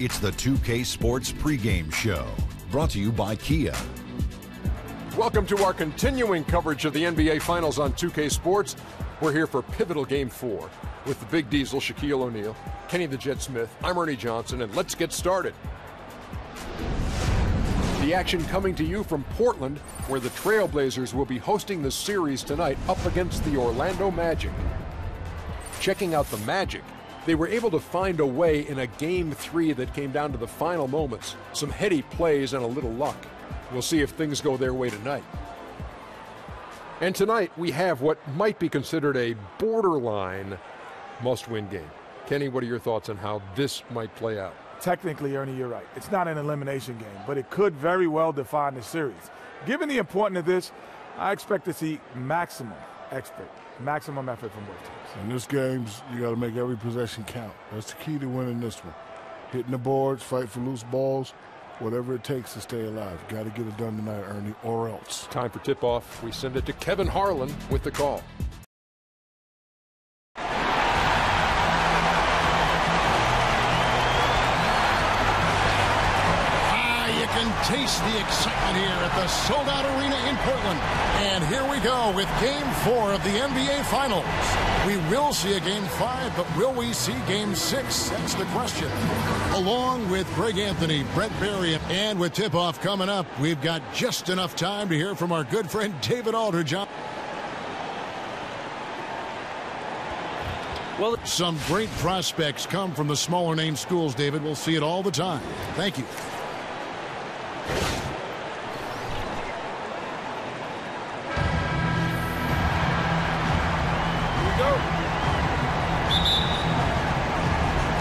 It's the 2K Sports pregame show, brought to you by Kia. Welcome to our continuing coverage of the NBA Finals on 2K Sports. We're here for pivotal Game 4 with the Big Diesel, Shaquille O'Neal, Kenny the Jet Smith, I'm Ernie Johnson, and let's get started. The action coming to you from Portland, where the Trailblazers will be hosting the series tonight up against the Orlando Magic. Checking out the Magic, they were able to find a way in a Game 3 that came down to the final moments. Some heady plays and a little luck. We'll see if things go their way tonight. And tonight we have what might be considered a borderline must-win game. Kenny, what are your thoughts on how this might play out? Technically, Ernie, you're right. It's not an elimination game, but it could very well define the series. Given the importance of this, I expect to see maximum effort from both teams. In this game, you got to make every possession count. That's the key to winning this one. Hitting the boards, fight for loose balls, whatever it takes to stay alive. Got to get it done tonight, Ernie, or else. Time for tip-off. We send it to Kevin Harlan with the call. Taste the excitement here at the sold-out arena in Portland. And here we go with Game 4 of the NBA Finals. We will see a Game 5, but will we see Game 6? That's the question. Along with Greg Anthony, Brett Barry, and with tip-off coming up, we've got just enough time to hear from our good friend David Aldridge. Well, some great prospects come from the smaller name schools, David. We'll see it all the time. Thank you.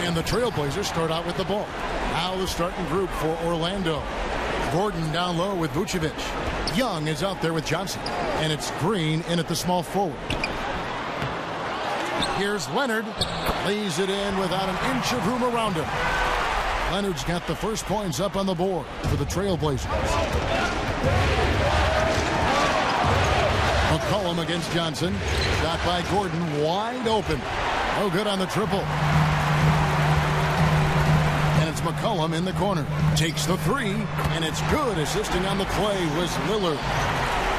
And the Trailblazers start out with the ball. Now the starting group for Orlando. Gordon down low with Vucevic. Young is out there with Johnson. And it's Green in at the small forward. Here's Leonard. Lays it in without an inch of room around him. Leonard's got the first points up on the board for the Trailblazers. McCollum against Johnson. Shot by Gordon, wide open. No good on the triple. And it's McCollum in the corner. Takes the three, and it's good. Assisting on the play was Lillard.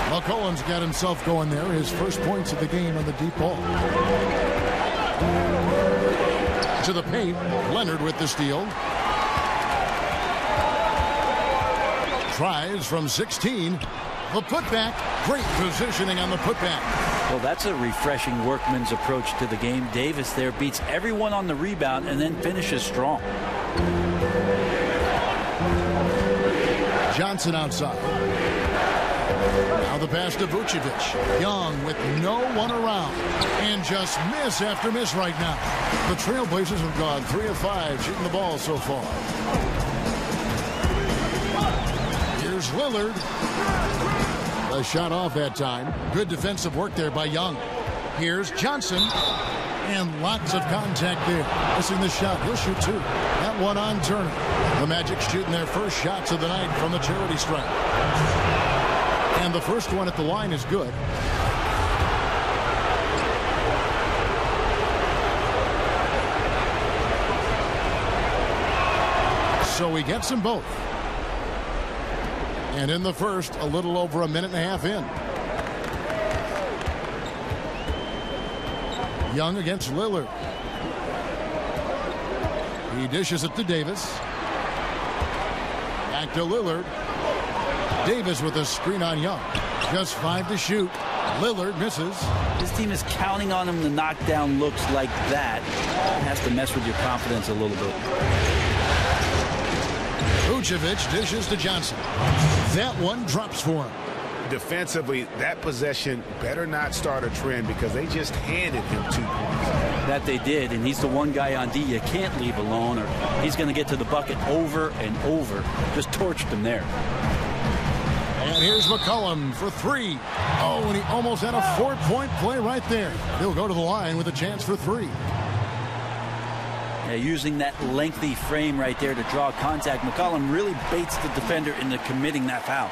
McCollum's got himself going there. His first points of the game on the deep ball. To the paint, Leonard with the steal. Tries from 16. The putback. Great positioning on the putback. Well, that's a refreshing workman's approach to the game. Davis there beats everyone on the rebound and then finishes strong. Johnson outside. Now the pass to Vucevic. Young with no one around. And just miss after miss right now. The Trailblazers have gone 3 of 5 shooting the ball so far. Here's Lillard. A shot off that time. Good defensive work there by Young. Here's Johnson. And lots of contact there. Missing the shot. He'll shoot 2. That one on Turner. The Magic shooting their first shots of the night from the charity stripe. And the first one at the line is good. So he gets them both. And in the first, a little over a minute and a half in. Young against Lillard. He dishes it to Davis. Back to Lillard. Davis with a screen on Young. Just 5 to shoot. Lillard misses. This team is counting on him to knock down looks like that. It has to mess with your confidence a little bit. Vucevic dishes to Johnson. That one drops for him. Defensively, that possession better not start a trend because they just handed him 2 points. That they did, and he's the one guy on D you can't leave alone, or he's going to get to the bucket over and over. Just torched him there. And here's McCollum for 3. Oh, and he almost had a 4-point play right there. He'll go to the line with a chance for 3. Yeah, using that lengthy frame right there to draw contact, McCollum really baits the defender into committing that foul.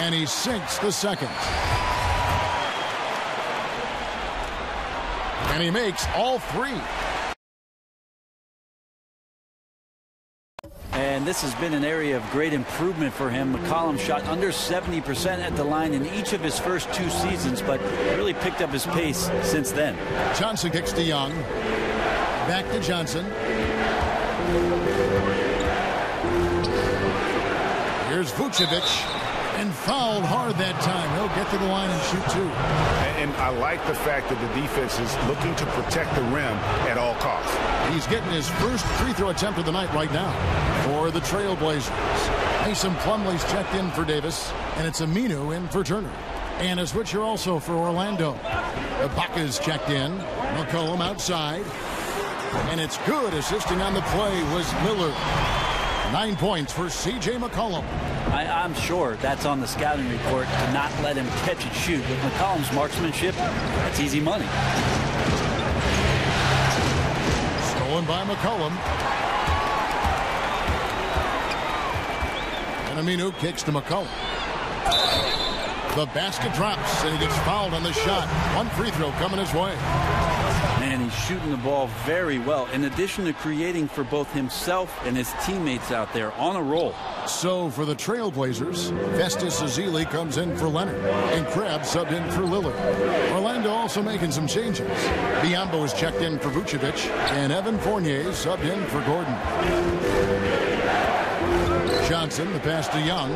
And he sinks the second. And he makes all three. And this has been an area of great improvement for him. McCollum shot under 70% at the line in each of his first 2 seasons, but really picked up his pace since then. Johnson kicks to Young. Back to Johnson. Here's Vucevic. And fouled hard that time. He'll get to the line and shoot 2. And I like the fact that the defense is looking to protect the rim at all costs. He's getting his first free throw attempt of the night right now for the Trailblazers. Mason Plumlee's checked in for Davis, and it's Aminu in for Turner. And a switcher also for Orlando. Ibaka's checked in. McCollum outside. And it's good. Assisting on the play was Lillard. 9 points for C.J. McCollum. I'm sure that's on the scouting report to not let him catch and shoot. With McCollum's marksmanship, that's easy money. Stolen by McCollum. And Aminu kicks to McCollum. The basket drops, and he gets fouled on the shot. 1 free throw coming his way. Man, he's shooting the ball very well, in addition to creating for both himself and his teammates out there on a roll. So for the Trailblazers, Festus Ezeli comes in for Leonard, and Crabbe subbed in for Lillard. Orlando also making some changes. Biyombo is checked in for Vucevic, and Evan Fournier subbed in for Gordon. Johnson, the pass to Young.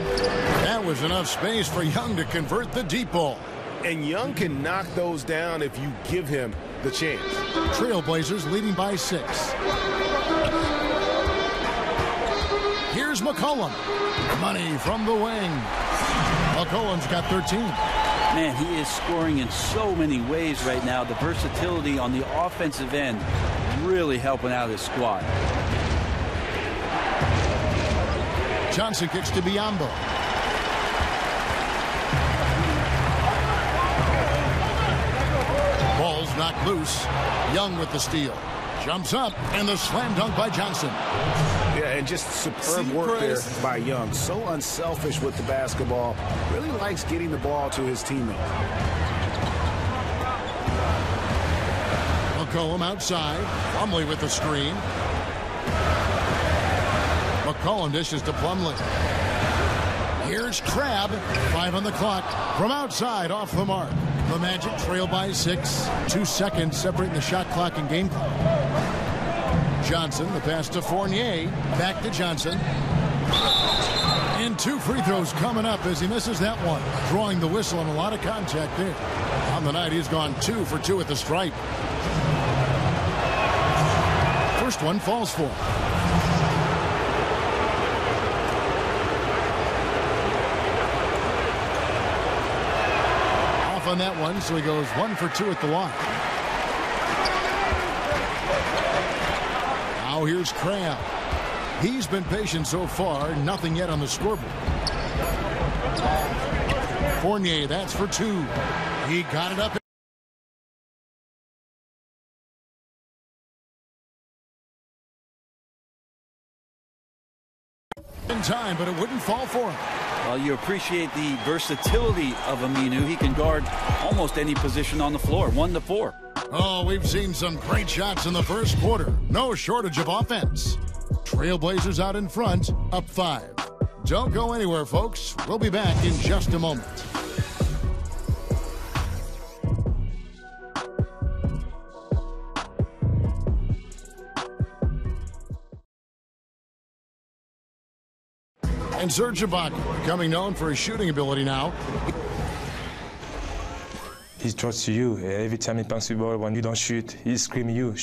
That was enough space for Young to convert the deep ball. And Young can knock those down if you give him the chance. Trailblazers leading by 6. Here's McCollum. Money from the wing. McCollum's got 13. Man, he is scoring in so many ways right now. The versatility on the offensive end really helping out his squad. Johnson kicks to Biyombo. Ball's knocked loose. Young with the steal. Jumps up, and the slam dunk by Johnson. Yeah, and just superb work there by Young. So unselfish with the basketball. Really likes getting the ball to his teammates. McCollum outside. Plumlee with the screen. McCollum dishes to Plumlee. Here's Crabbe. 5 on the clock. From outside, off the mark. The Magic trail by 6. 2 seconds separating the shot clock and game clock. Johnson, the pass to Fournier. Back to Johnson. And 2 free throws coming up as he misses that one. Drawing the whistle and a lot of contact there. On the night, he's gone 2 for 2 at the stripe. First one falls for him. On that one, so he goes 1 for 2 at the line. Now here's Crabbe. He's been patient so far, nothing yet on the scoreboard. Fournier, that's for 2. He got it up. In time, but it wouldn't fall for him. Well, you appreciate the versatility of Aminu. He can guard almost any position on the floor, 1 to 4. Oh, we've seen some great shots in the first quarter. No shortage of offense. Trailblazers out in front, up 5. Don't go anywhere, folks. We'll be back in just a moment. And Serge Ibaka, becoming known for his shooting ability now. He trusts you. Every time he punts the ball, when you don't shoot, he screams you.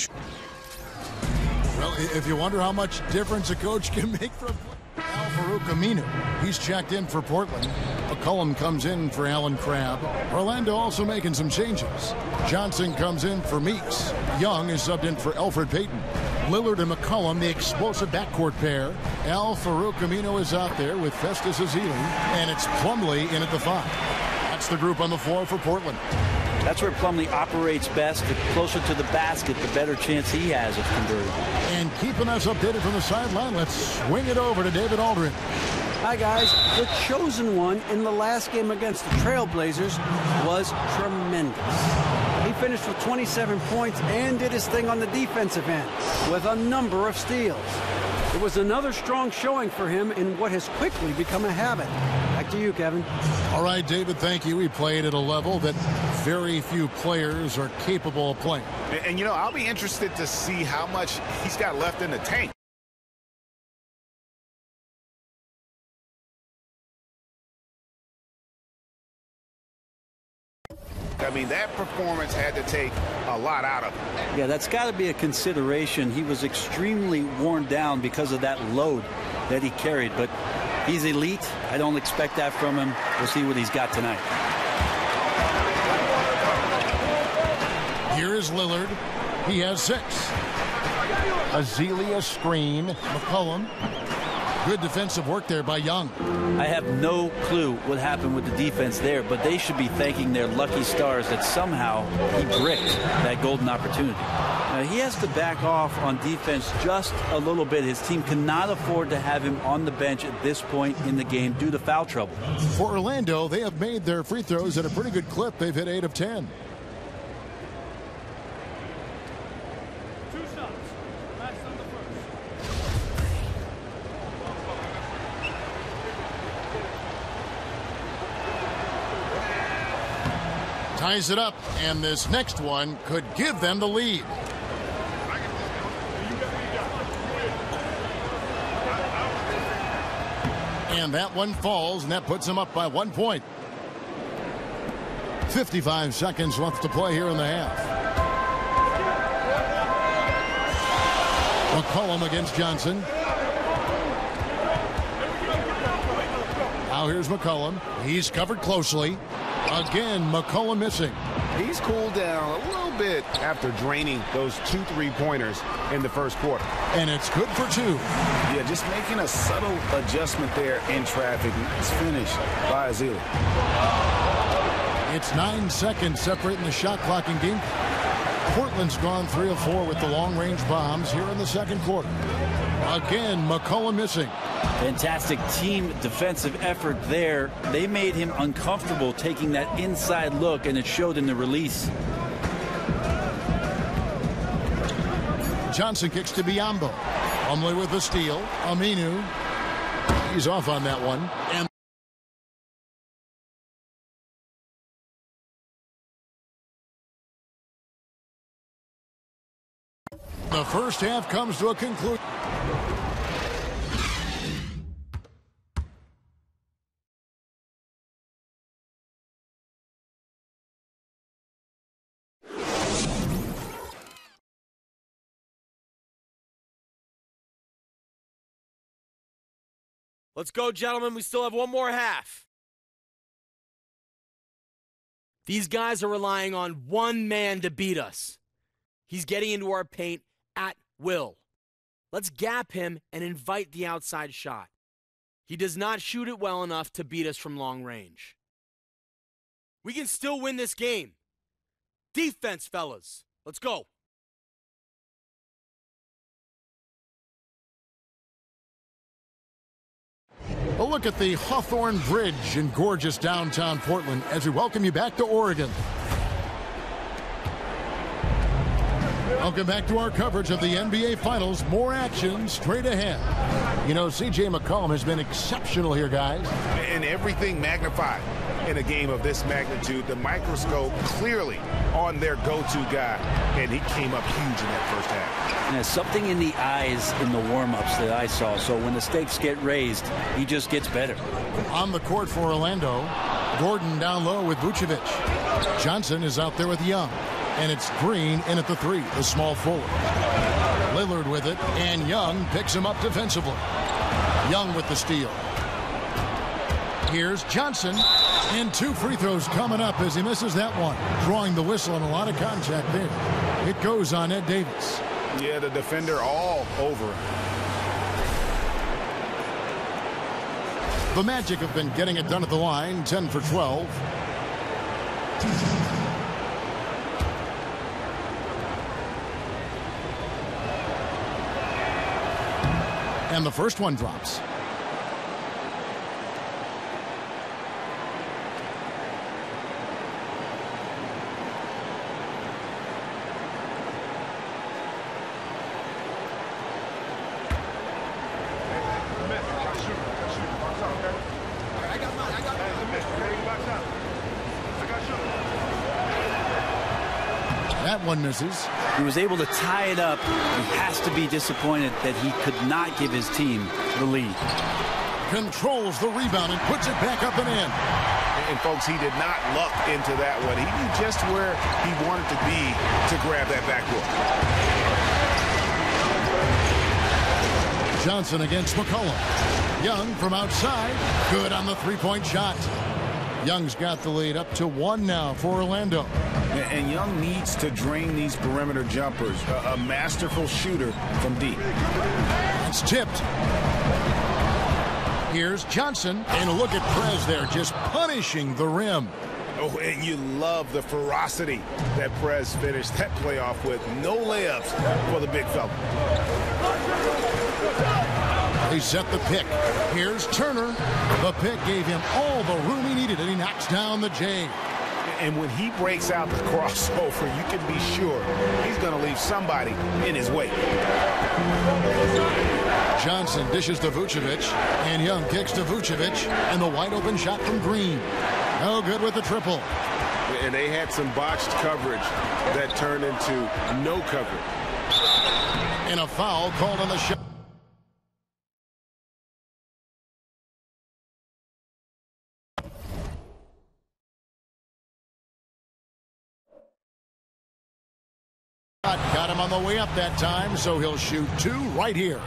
Well, if you wonder how much difference a coach can make from Al-Farouq Aminu, he's checked in for Portland. McCollum comes in for Allen Crabbe. Orlando also making some changes. Johnson comes in for Meeks. Young is subbed in for Elfrid Payton. Lillard and McCollum, the explosive backcourt pair. Al-Farouq Aminu is out there with Festus Ezeli, and it's Plumlee in at the 5. That's the group on the floor for Portland. That's where Plumlee operates best. The closer to the basket, the better chance he has of converting. And keeping us updated from the sideline, let's swing it over to David Aldridge. Hi, guys. The chosen one in the last game against the Trailblazers was tremendous. He finished with 27 points and did his thing on the defensive end with a number of steals. It was another strong showing for him in what has quickly become a habit. Back to you, Kevin. All right, David, thank you. He played at a level that very few players are capable of playing. And you know, I'll be interested to see how much he's got left in the tank. I mean, that performance had to take a lot out of him. Yeah, that's got to be a consideration. He was extremely worn down because of that load that he carried, but he's elite. I don't expect that from him. We'll see what he's got tonight. Here is Lillard. He has 6. Azealia screen. McCollum. Good defensive work there by Young. I have no clue what happened with the defense there, but they should be thanking their lucky stars that somehow he bricked that golden opportunity. He has to back off on defense just a little bit. His team cannot afford to have him on the bench at this point in the game due to foul trouble. For Orlando, they have made their free throws at a pretty good clip. They've hit 8 of 10. Ties it up, and this next one could give them the lead. And that one falls, and that puts them up by 1 point. 55 seconds left to play here in the half. McCollum against Johnson. Now here's McCollum. He's covered closely. Again, McCollum missing. He's cooled down a little bit after draining those 2 3-pointers in the first quarter. And it's good for 2. Yeah, just making a subtle adjustment there in traffic. Nice finish by Azealia. It's 9 seconds separating the shot clock in game. Portland's gone 3 of 4 with the long-range bombs here in the second quarter. Again, McCollum missing. Fantastic team defensive effort there. They made him uncomfortable taking that inside look, and it showed in the release. Johnson kicks to Biyombo. Plumlee with the steal. Aminu. He's off on that one. And the first half comes to a conclusion. Let's go, gentlemen. We still have one more half. These guys are relying on one man to beat us. He's getting into our paint at will. Let's gap him and invite the outside shot. He does not shoot it well enough to beat us from long range. We can still win this game. Defense, fellas. Let's go. A look at the Hawthorne Bridge in gorgeous downtown Portland as we welcome you back to Oregon. Welcome back to our coverage of the NBA Finals. More action straight ahead. You know, C.J. McCollum has been exceptional here, guys. And everything magnified in a game of this magnitude. The microscope clearly on their go-to guy, and he came up huge in that first half. And there's something in the eyes in the warm-ups that I saw. So when the stakes get raised, he just gets better. On the court for Orlando, Gordon down low with Vucevic. Johnson is out there with Young. And it's Green in at the 3, the small forward. Lillard with it, and Young picks him up defensively. Young with the steal. Here's Johnson, and 2 free throws coming up as he misses that one. Drawing the whistle and a lot of contact there. It goes on Ed Davis. Yeah, the defender all over him. The Magic have been getting it done at the line, 10 for 12. And the first one drops. one misses. He was able to tie it up. He has to be disappointed that he could not give his team the lead. Controls the rebound and puts it back up and in. And folks, he did not luck into that one. He knew just where he wanted to be to grab that backboard. Johnson against McCollum. Young from outside. Good on the three-point shot. Young's got the lead up to 1 now for Orlando. And Young needs to drain these perimeter jumpers. A masterful shooter from deep. It's tipped. Here's Johnson. And look at Prez there, just punishing the rim. Oh, and you love the ferocity that Prez finished that play off with. No layups for the big fella. They set the pick. Here's Turner. The pick gave him all the room he needed, and he knocks down the J. And when he breaks out the crossover, you can be sure he's going to leave somebody in his way. Johnson dishes to Vucevic, and Young kicks to Vucevic, and the wide-open shot from Green. No good with the triple. And they had some botched coverage that turned into no coverage. And a foul called on the shot. Got him on the way up that time, so he'll shoot 2 right here.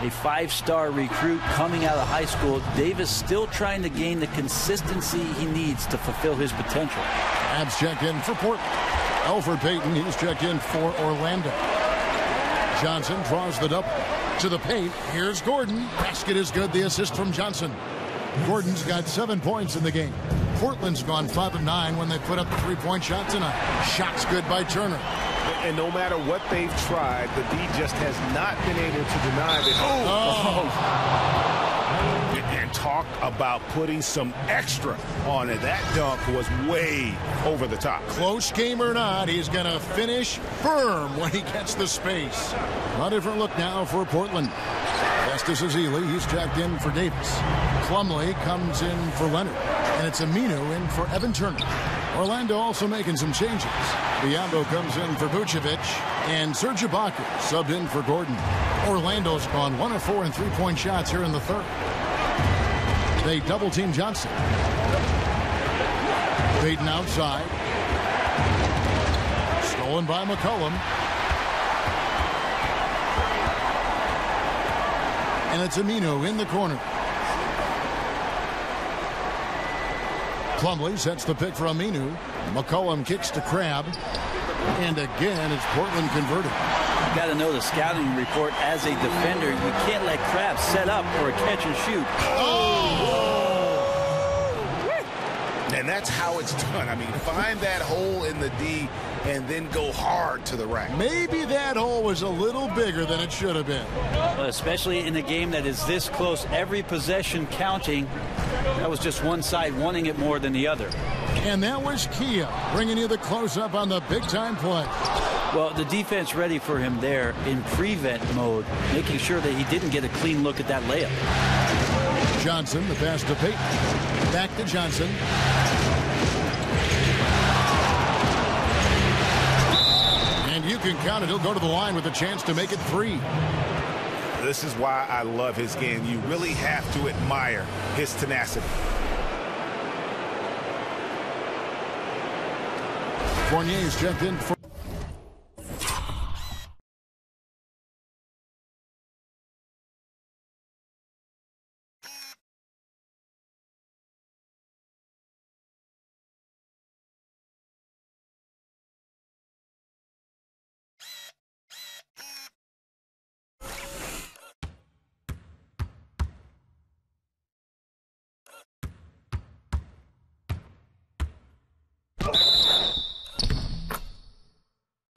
A 5-star recruit coming out of high school, Davis still trying to gain the consistency he needs to fulfill his potential. Abs checked in for Portland. Elfrid Payton, he's checked in for Orlando. Johnson draws the double to the paint. Here's Gordon. Basket is good. The assist from Johnson. Gordon's got 7 points in the game. Portland's gone 5 of 9 when they put up the three-point shot tonight. Shot's good by Turner. And no matter what they've tried, the D just has not been able to deny it. And talk about putting some extra on it. That dunk was way over the top. Close game or not, he's going to finish firm when he gets the space. A different look now for Portland. Festus Ezeli, he's checked in for Davis. Plumlee comes in for Leonard. And it's Aminu in for Evan Turner. Orlando also making some changes. Biyombo comes in for Vucevic, and Serge Ibaka subbed in for Gordon. Orlando's gone 1 of 4 in three-point shots here in the third. They double-team Johnson. Payton outside. Stolen by McCollum. And it's Aminu in the corner. Plumlee sets the pick for Aminu. McCollum kicks to Crabbe. And again, it's Portland converted. You got to know the scouting report as a defender. You can't let Crabbe set up for a catch and shoot. And that's how it's done. I mean, find that hole in the D and then go hard to the rack. Maybe that hole was a little bigger than it should have been. Well, especially in a game that is this close, every possession counting. That was just one side wanting it more than the other. And that was Kia bringing you the close-up on the big-time play. Well, the defense ready for him there in prevent mode, making sure that he didn't get a clean look at that layup. Johnson, the pass to Payton. Back to Johnson. And you can count it. He'll go to the line with a chance to make it 3. This is why I love his game. You really have to admire his tenacity. Fournier's checked in for...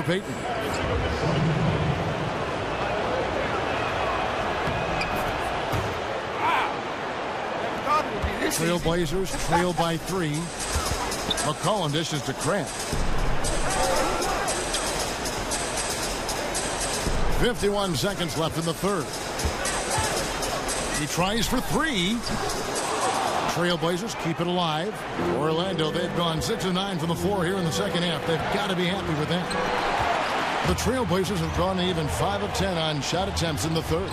Payton. Trailblazers trail by 3. McCollum dishes to Crabbe. 51 seconds left in the third. He tries for 3. Trailblazers keep it alive. Orlando, they've gone 6 of 9 from the floor here in the second half. They've got to be happy with that. The Trailblazers have gone even 5 of 10 on shot attempts in the third.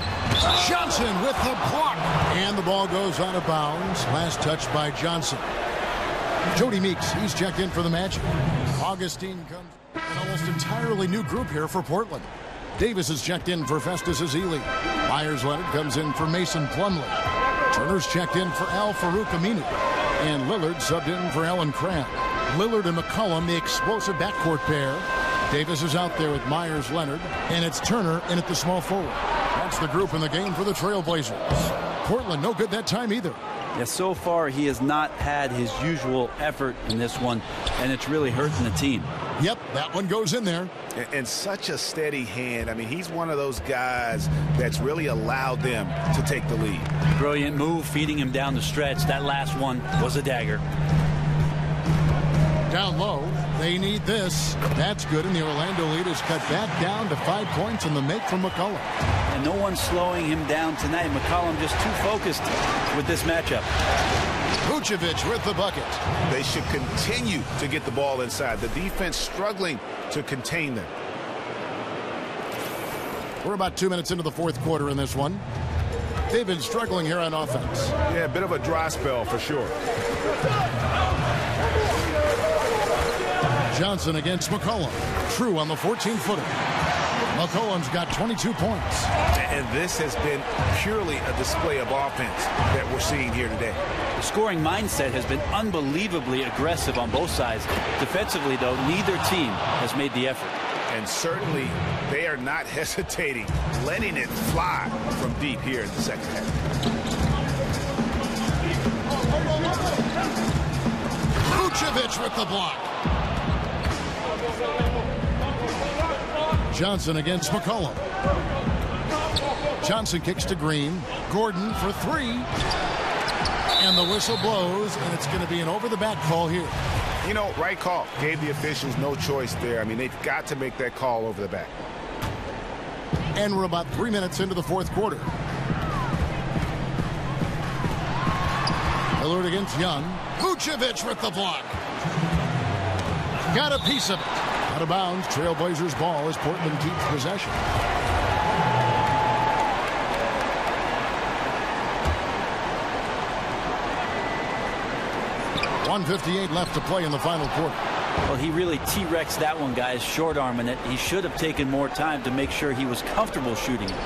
Johnson with the block. And the ball goes out of bounds. Last touch by Johnson. Jody Meeks, he's checked in for the Magic. Augustine comes. An almost entirely new group here for Portland. Davis is checked in for Festus Ezeli. Myers Leonard comes in for Mason Plumlee. Turner's checked in for Al Farouk Aminu. And Lillard subbed in for Allen Crabbe. Lillard and McCollum, the explosive backcourt pair. Davis is out there with Myers Leonard. And it's Turner in at the small forward. That's the group in the game for the Trailblazers. Portland no good that time either. Yeah, so far he has not had his usual effort in this one, and it's really hurting the team. Yep, that one goes in there. And such a steady hand. I mean, he's one of those guys that's really allowed them to take the lead. Brilliant move, feeding him down the stretch. That last one was a dagger. Down low, they need this. That's good, and the Orlando lead is cut back down to 5 points in the make from McCollum. And no one's slowing him down tonight. McCollum just too focused with this matchup. Vucevic with the bucket. They should continue to get the ball inside. The defense struggling to contain them. We're about 2 minutes into the fourth quarter in this one. They've been struggling here on offense. Yeah, a bit of a dry spell for sure. Johnson against McCollum. True on the 14-footer. McCollum's got 22 points. And this has been purely a display of offense that we're seeing here today. The scoring mindset has been unbelievably aggressive on both sides. Defensively, though, neither team has made the effort. And certainly, they are not hesitating, letting it fly from deep here in the second half. Vucevic with the block. Johnson against McCollum. Johnson kicks to Green. Gordon for three. And the whistle blows, and it's going to be an over-the-back call here. You know, right call. Gave the officials no choice there. I mean, they've got to make that call over the back. And we're about 3 minutes into the fourth quarter. Lillard against Young. Vucevic with the block. Got a piece of it. Out of bounds. Trailblazers ball as Portland keeps possession. .158 left to play in the final quarter. Well, he really T-Rexed that one, guys, short-arming it. He should have taken more time to make sure he was comfortable shooting it.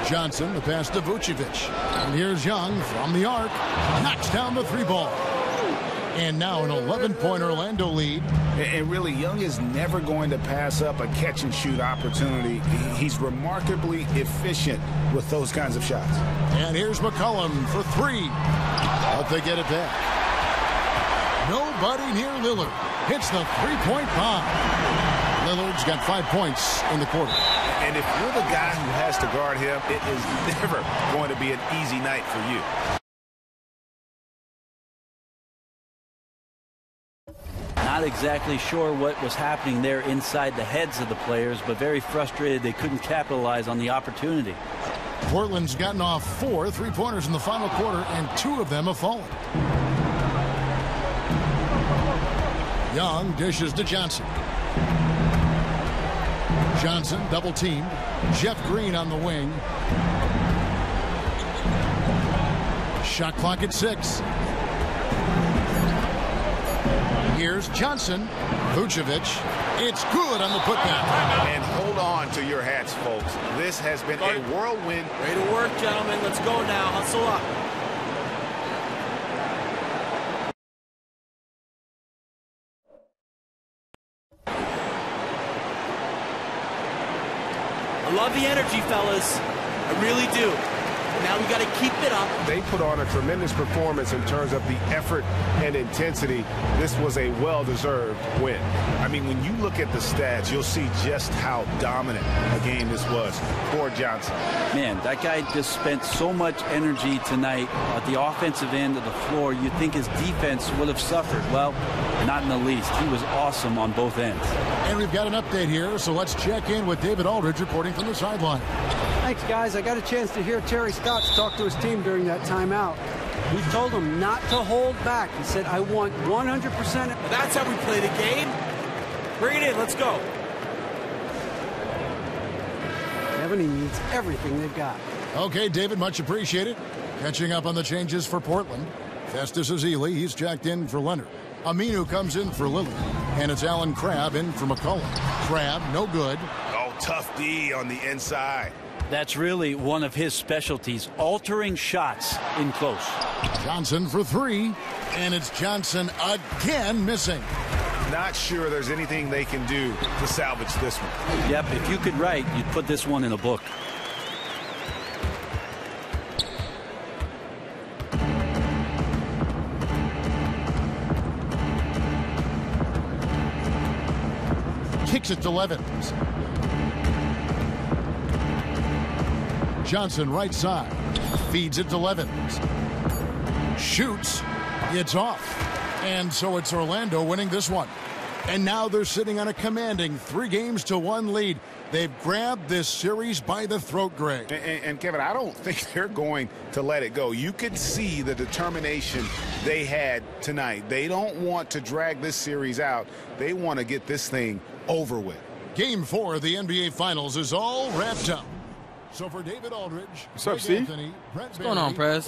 Johnson, the pass to Vucevic. And here's Young from the arc. Knocks down the three ball. And now an 11-point Orlando lead. And really, Young is never going to pass up a catch-and-shoot opportunity. He's remarkably efficient with those kinds of shots. And here's McCollum for three. But they get it back. Nobody near Lillard. Hits the three-point bomb. Lillard's got 5 points in the quarter. And if you're the guy who has to guard him, it is never going to be an easy night for you. Not exactly sure what was happening there inside the heads of the players, but very frustrated they couldn't capitalize on the opportunity. Portland's gotten off 4 three-pointers in the final quarter, and 2 of them have fallen. Young dishes to Johnson. Johnson double-teamed. Jeff Green on the wing. Shot clock at 6. Here's Johnson. Vucevic. It's good on the putback. And hold on to your hats, folks. This has been a whirlwind. Ready to work, gentlemen. Let's go now. Hustle up. I love the energy, fellas. I really do. Now we got to keep it up. They put on a tremendous performance in terms of the effort and intensity. This was a well-deserved win. I mean, when you look at the stats, you'll see just how dominant a game this was for Johnson. Man, that guy just spent so much energy tonight at the offensive end of the floor. You'd think his defense would have suffered. Well, not in the least. He was awesome on both ends. And we've got an update here, so let's check in with David Aldridge reporting from the sideline. Thanks, guys. I got a chance to hear Terry Stotts talk to his team during that timeout. He told him not to hold back. He said, I want 100%. That's how we play the game. Bring it in. Let's go. Ebony needs everything they've got. Okay, David, much appreciated. Catching up on the changes for Portland. Festus Ezeli, he's jacked in for Leonard. Aminu comes in for Lillard. And it's Allen Crabbe in for McCollum. Crabbe, no good. Oh, tough D on the inside. That's really one of his specialties, altering shots in close. Johnson for three. And it's Johnson again missing. Not sure there's anything they can do to salvage this one. Yep, if you could write, you'd put this one in a book. Kicks it to Levens. Johnson right side. Feeds it to Levens. Shoots. It's off. And so it's Orlando winning this one. And now they're sitting on a commanding 3-1 lead. They've grabbed this series by the throat, Greg. And Kevin, I don't think they're going to let it go. You could see the determination they had tonight. They don't want to drag this series out. They want to get this thing over with. Game 4 of the NBA Finals is all wrapped up. So for David Aldridge, what's up, Steve? Anthony, Brett What's going on, Prez?